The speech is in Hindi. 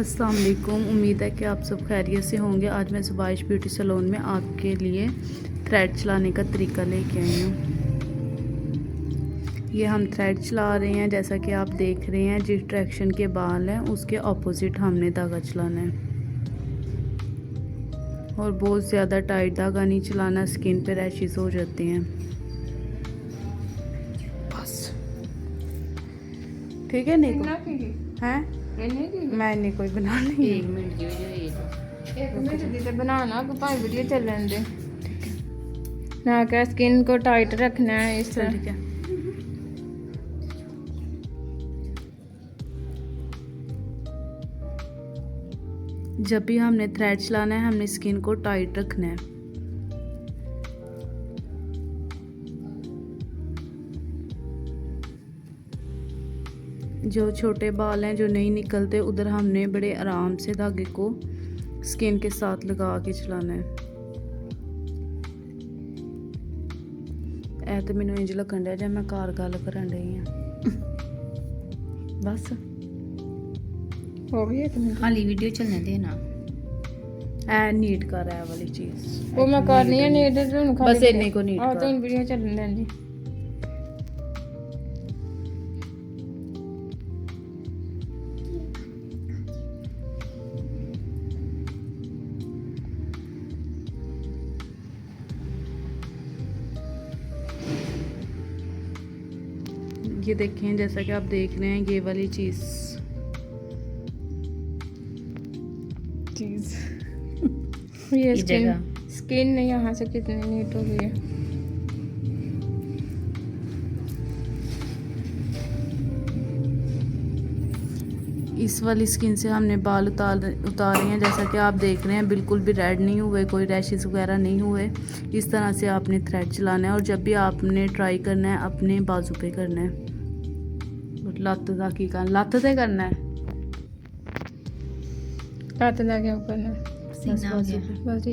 अस्सलाम वालेकुम। उम्मीद है कि आप सब खैरियत से होंगे। आज मैं ज़ुबाइश ब्यूटी सैलून में आपके लिए थ्रेड चलाने का तरीका लेके आई हूँ। ये हम थ्रेड चला रहे हैं, जैसा कि आप देख रहे हैं। जिस डायरेक्शन के बाल हैं उसके ऑपोजिट हमने धागा चलाना है और बहुत ज़्यादा टाइट धागा नहीं चलाना, स्किन पे रैशेस हो जाते हैं। बस ठीक है। नहीं है मैं नहीं कोई बना नहीं। 1 मिनट की वीडियो बनाना को भाई वीडियो चलन दे ना, क्या स्किन को टाइट रखना है इस तरह। ठीक है। जब भी हमने थ्रेड चलाना है हमने स्किन को टाइट रखना है। जो छोटे बाल हैं जो नहीं निकलते उधर हमने बड़े आराम से धागे को स्किन के साथ लगा के चलाना है। ऐ तो मैनू इंज लगन डया जब मैं कार गल करन डई हां। बस हो गई एक मिनट खाली वीडियो चलने देना। ऐ नीट कर ऐ वाली चीज वो मैं करनी है नहीं इधर तो खाली बस इन्ने को नीट और कर। तो वीडियो चलन देंदी। ये देखें, जैसा कि आप देख रहे हैं ये वाली चीज ये जगह स्किन यहाँ से कितनी नीट हो गई है। इस वाली स्किन से हमने बाल उतारे हैं। जैसा कि आप देख रहे हैं बिल्कुल भी रेड नहीं हुए, कोई रैशेस वगैरह नहीं हुए। इस तरह से आपने थ्रेड चलाना है और जब भी आपने ट्राई करना है अपने बाजू पे करना है। लत्त दा की करना, लत्त ते करना है। रात दा क्या करना है सीना हो गया। बस